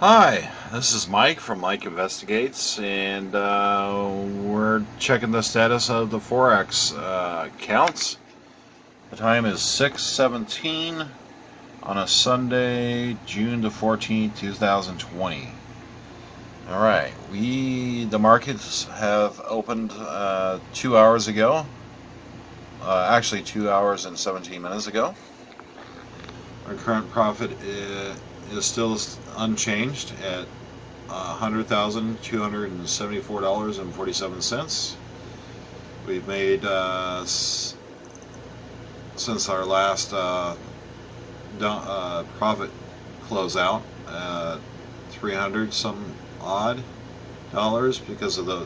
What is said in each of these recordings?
Hi, this is Mike from Mike Investigates, and we're checking the status of the Forex accounts. The time is 6:17 on a Sunday, June the 14th, 2020. All right, the markets have opened 2 hours ago. Actually, 2 hours and 17 minutes ago. Our current profit is still unchanged at $100,274.47. We've made since our last profit closeout 300 some odd dollars because of the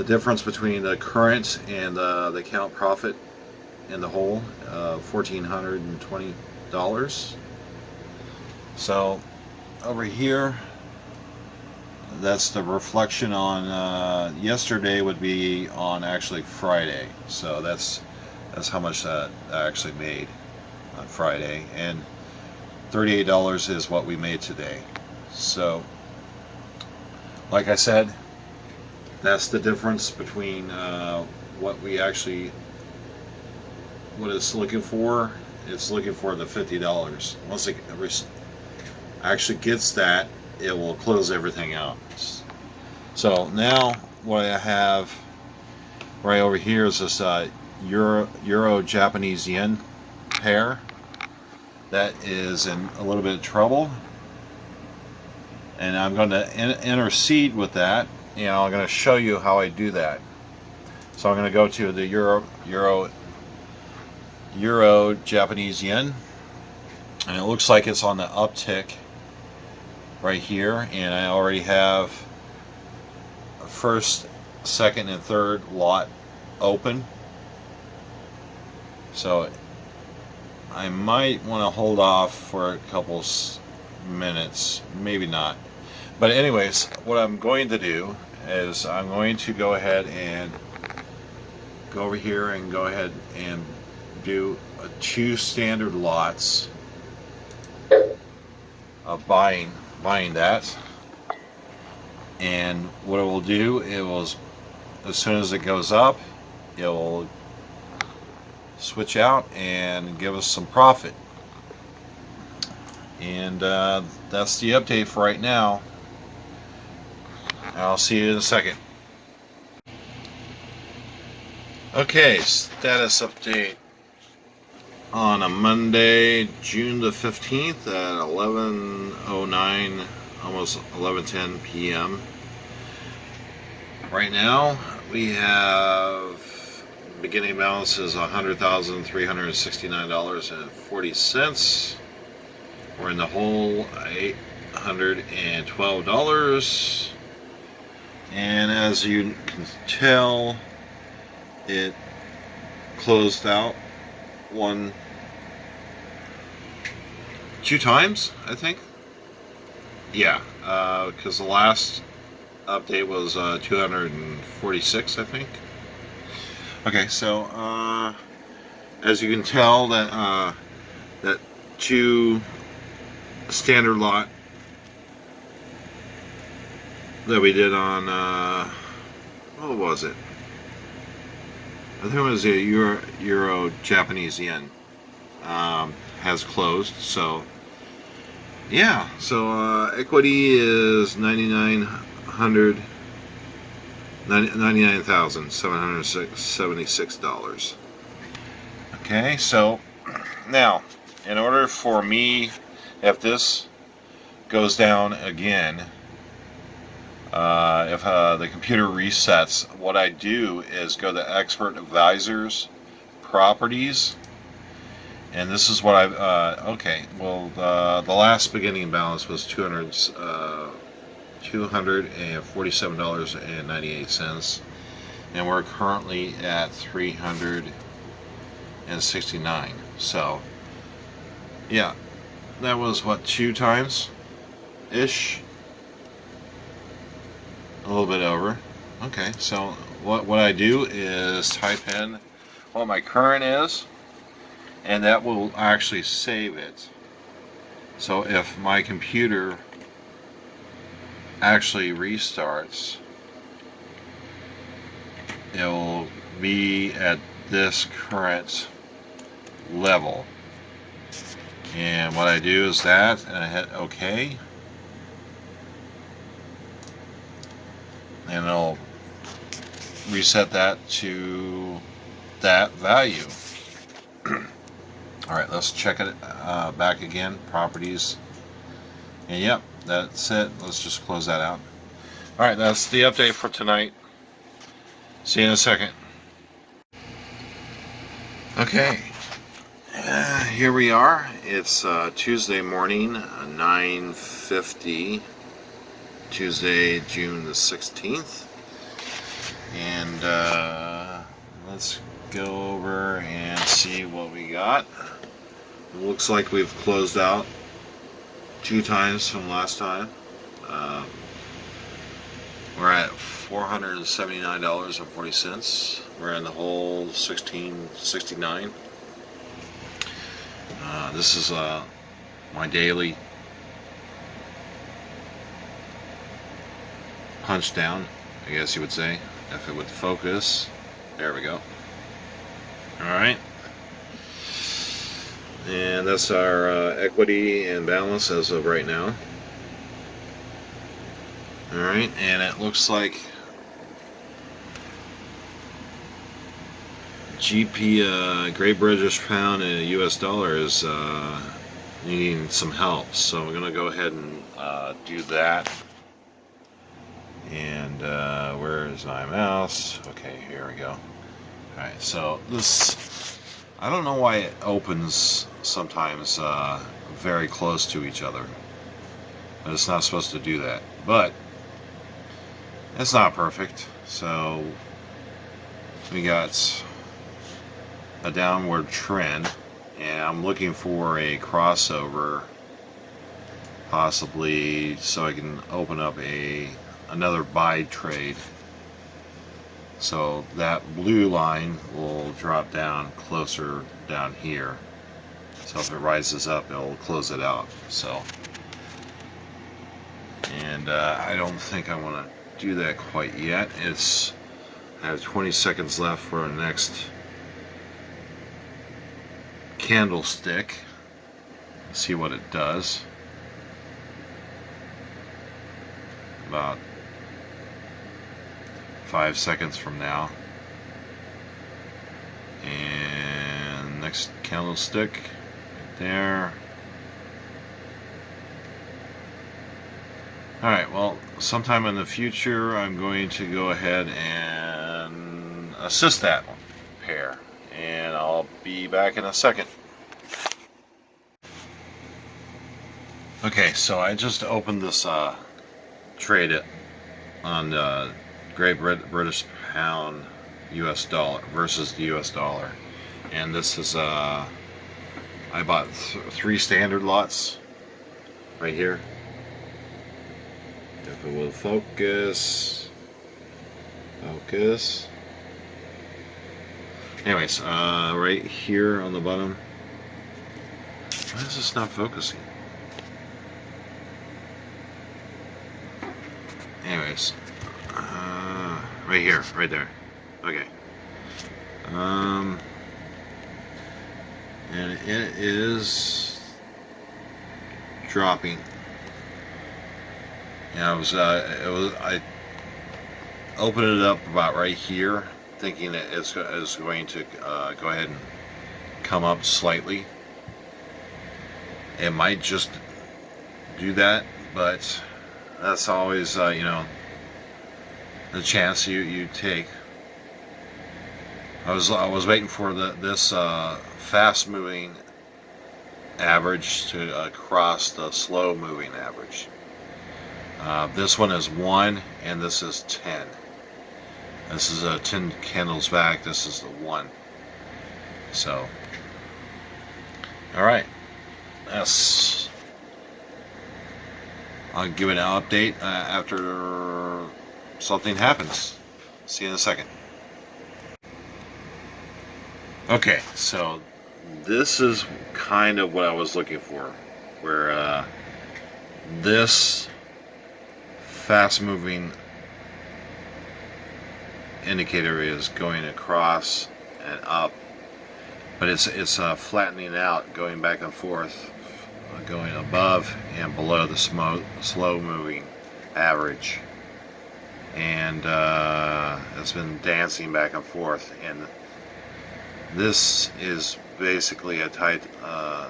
difference between the current and the account profit in the whole, $1,420. So over here, that's the reflection on yesterday would be on actually Friday. So that's how much that I actually made on Friday, and $38 is what we made today. So like I said, that's the difference between what it's looking for. It's looking for the $50. Once it actually gets that, it will close everything out. So now what I have right over here is this Euro Japanese yen pair that is in a little bit of trouble, and I'm going to intercede with that. I'm going to show you how I do that. So I'm going to go to the Euro Japanese yen, and it looks like it's on the uptick right here, and I already have first, second, and third lot open. So I might want to hold off for a couple minutes, maybe not. But anyways, what I'm going to do is I'm going to go ahead and go over here and go ahead and do two standard lots of buying that. And what it will do, it will, as soon as it goes up, it will switch out and give us some profit. And that's the update for right now. I'll see you in a second. Okay, status update on a Monday, June the 15th at 11:09, almost 11:10 p.m. Right now, we have beginning balance is $100,369.40. We're in the hole $812. And as you can tell, it closed out two times, I think. Yeah, because the last update was 246, I think. Okay, so as you can tell, that two standard lot that we did on what was it? I think it was a Euro Japanese yen has closed. So yeah, so equity is $99,776. Okay, so now in order for me, if this goes down again, if the computer resets, what I do is go to Expert Advisors, Properties, and this is what I okay. Well, the last beginning balance was $247.98, and we're currently at 369. So yeah, that was what, two times ish. A little bit over. Okay, so what I do is type in what my current is, and that will actually save it. So if my computer actually restarts, it will be at this current level. And what I do is that, and I hit OK, and it'll reset that to that value. Alright, let's check it back again. Properties. And yep, that's it. Let's just close that out. Alright, that's the update for tonight. See you in a second. Okay, here we are. It's Tuesday morning, 9:50, Tuesday, June the 16th. And let's go over and see what we got. It looks like we've closed out 2 times from last time. We're at $479.40. We're in the hole 1669. This is my daily punch down, I guess you would say, if it would focus. There we go. Alright. And that's our equity and balance as of right now. Alright, and it looks like GP, Great British Pound, and US dollar is needing some help. So we're going to go ahead and do that. And where is my mouse? Okay, here we go. Alright, so this, I don't know why it opens sometimes very close to each other. But it's not supposed to do that. But it's not perfect. So we got a downward trend, and I'm looking for a crossover, possibly, so I can open up another buy trade. So that blue line will drop down closer down here. So if it rises up, it'll close it out. So, and I don't think I want to do that quite yet. I have 20 seconds left for our next candlestick. See what it does. About 5 seconds from now. And next candlestick right there. Alright, well, sometime in the future I'm going to go ahead and assist that pair. And I'll be back in a second. Okay, so I just opened this trade on Great British Pound US dollar versus the US dollar. And this is, I bought 3 standard lots right here. If it will focus. Anyways, right here on the bottom. Why is this not focusing? Anyways, right here, right there. Okay. And it is dropping. And I opened it up about right here, thinking that it's going to go ahead and come up slightly. It might just do that, but that's always you know, the chance you take. I was waiting for this fast moving average to cross the slow moving average. This one is 1 and this is 10. This is 10 candles back. This is the 1. So, all right. Yes. I'll give it an update after something happens. See you in a second. Okay, so this is kind of what I was looking for. where this fast moving indicator is going across and up, but it's flattening out, going back and forth, going above and below the slow moving average, and it's been dancing back and forth, and this is basically a tight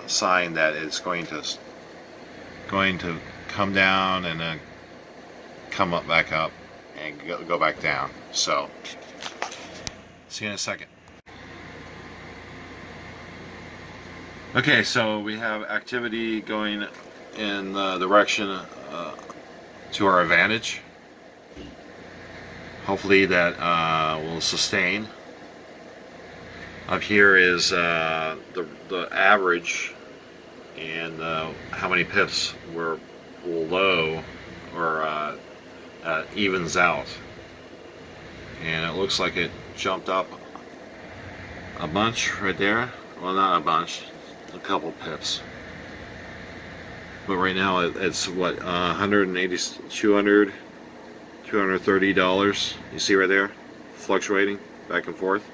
sign that it's going to come down and then come up, back up, and go back down. So see you in a second. Okay, so we have activity going in the direction to our advantage. Hopefully that will sustain. Up here is the average, and how many pips were below or evens out. And it looks like it jumped up a bunch right there. Well, not a bunch, a couple pips. But right now it's what, $180, $200, $230. You see right there, fluctuating back and forth.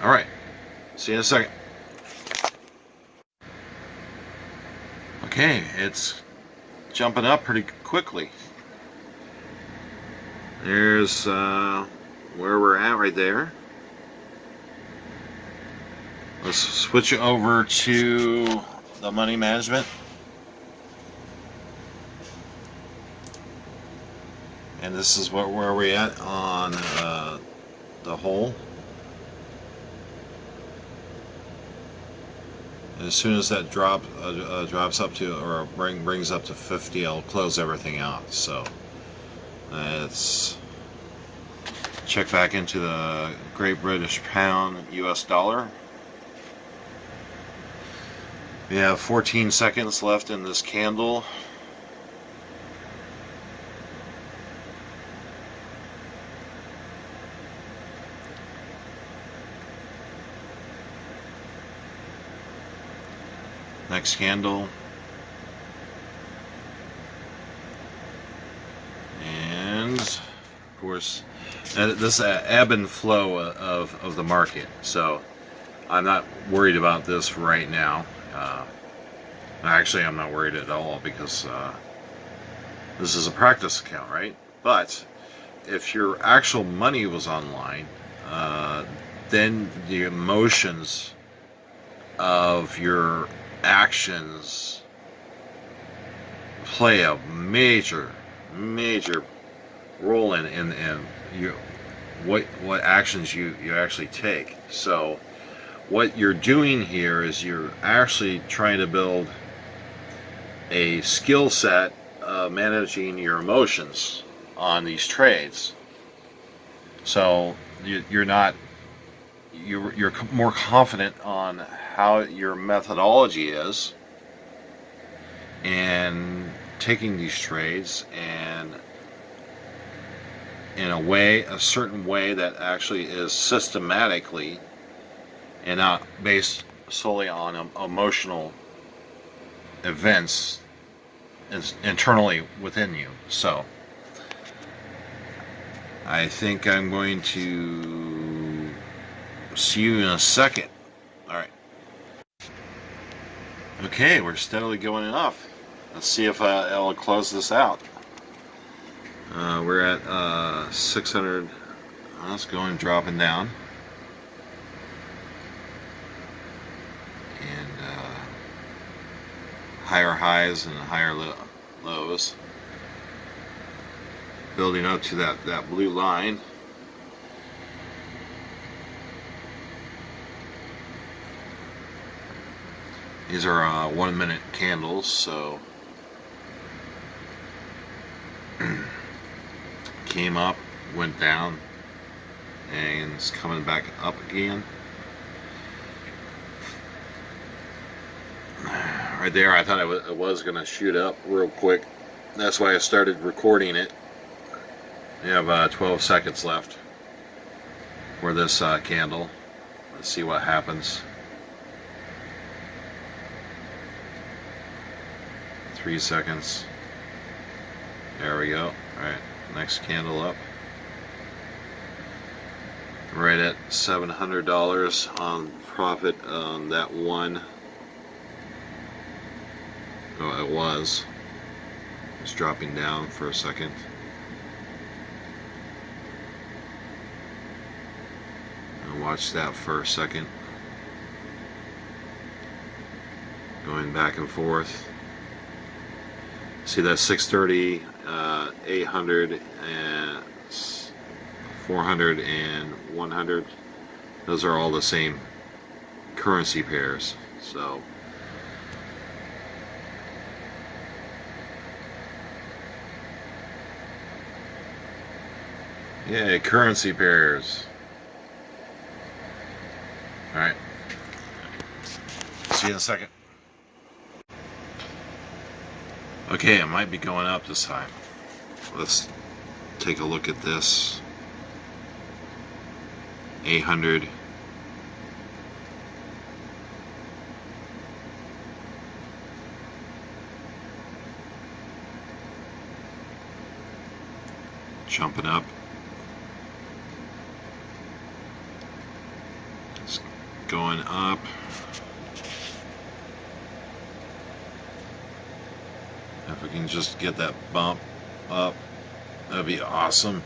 All right, see you in a second. Okay, it's jumping up pretty quickly. There's where we're at right there. Let's switch over to the money management. And this is where we're at on the whole. And as soon as that drops up to, or brings up to 50, I'll close everything out. So let's check back into the Great British Pound US dollar. We have 14 seconds left in this candle. Next candle. And of course, this ebb and flow of the market. So I'm not worried about this right now. Actually, I'm not worried at all, because this is a practice account, right? But if your actual money was online, then the emotions of your actions play a major role in what actions you actually take. So what you're doing here is you're actually trying to build a skill set of managing your emotions on these trades. So you're more confident on how your methodology is, and taking these trades and in a certain way that actually is systematically and not based solely on emotional events internally within you. So I think I'm going to see you in a second. All right. Okay, we're steadily going up. Let's see if I'll close this out. We're at 600. Let's go and dropping down. And higher highs and higher lows. Building up to that blue line. These are 1 minute candles, so came up, went down, and it's coming back up again. Right there, I thought it was going to shoot up real quick. That's why I started recording it. We have 12 seconds left for this candle. Let's see what happens. 3 seconds. There we go. Alright, next candle up. Right at $700 on profit on that one. Oh, it was. It's dropping down for a second. And watch that for a second. Going back and forth. See that 630, 800, and 400 and 100. Those are all the same currency pairs. So yeah, currency pairs. All right. See you in a second. Okay, it might be going up this time. Let's take a look at this. 800. Jumping up. It's going up. If we can just get that bump up, that'd be awesome.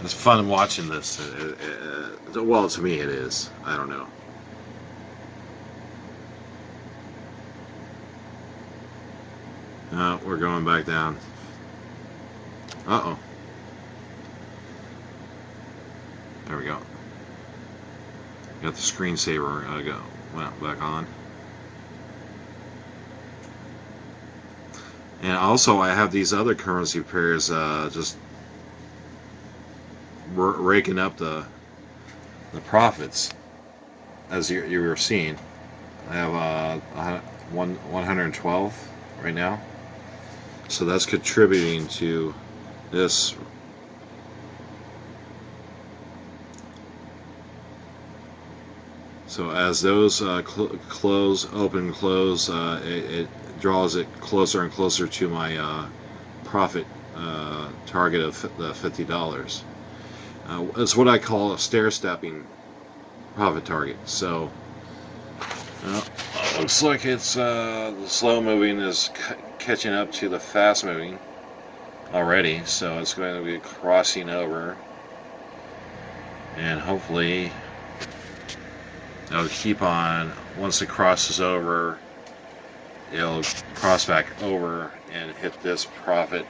It's fun watching this. Well, to me it is. I don't know. No, we're going back down. Uh-oh. There we go. Got the screensaver went back on. And also I have these other currency pairs just raking up the profits, as you were seeing. I have 112 right now, so that's contributing to this. So as those close, open, close, it draws it closer and closer to my profit target of the $50. It's what I call a stair-stepping profit target. So looks like it's the slow moving is catching up to the fast moving already. So it's going to be crossing over, and hopefully it'll keep on. Once it crosses over, it'll cross back over and hit this profit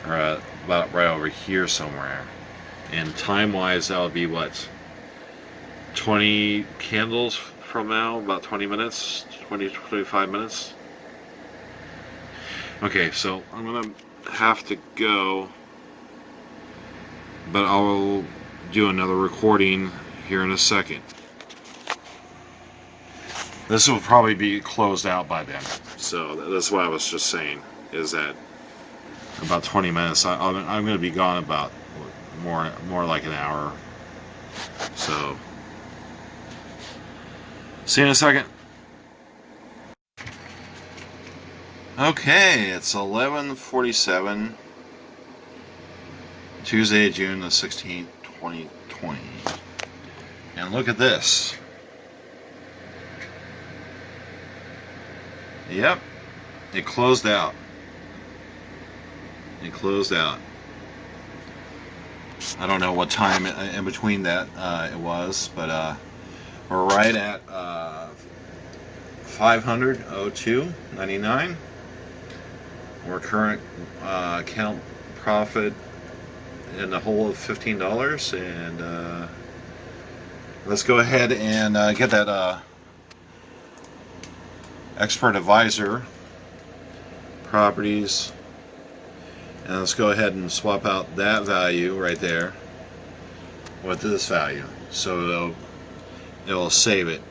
about right over here somewhere. And time-wise, that'll be what, 20 candles from now? About 20 minutes? 20 to 25 minutes? Okay, so I'm gonna have to go, but I'll do another recording here in a second. This will probably be closed out by then. So that's what I was just saying, is that about 20 minutes. I'm going to be gone about more like an hour. So see you in a second. Okay, it's 11:47, Tuesday, June the 16th, 2020. And look at this. Yep, it closed out. It closed out. I don't know what time in between that it was, but we're right at 502.99. Our current account profit in the whole of $15, and let's go ahead and get that expert advisor properties, and let's go ahead and swap out that value right there with this value, so it'll save it.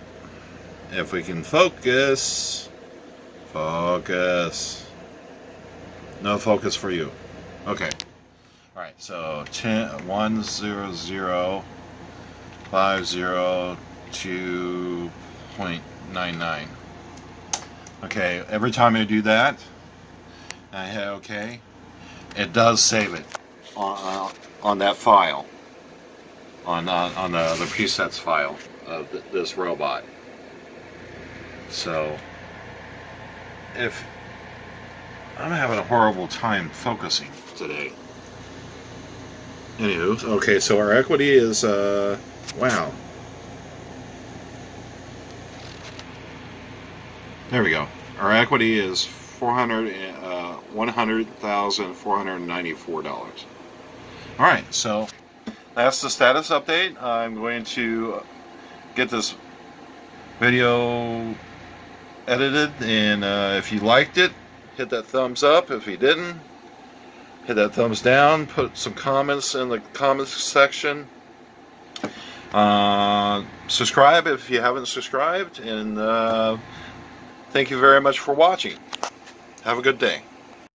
If we can focus, no focus for you. Okay, all Alright, so 100,502.99. Okay, every time I do that, I hit OK, it does save it on that file, on the presets file of this robot. So, if I'm having a horrible time focusing today. Anywho, okay, so our equity is, wow. There we go. Our equity is $100,494. All right, so that's the status update. I'm going to get this video edited, and if you liked it, hit that thumbs up. If you didn't, hit that thumbs down. Put some comments in the comments section. Subscribe if you haven't subscribed, and thank you very much for watching. Have a good day.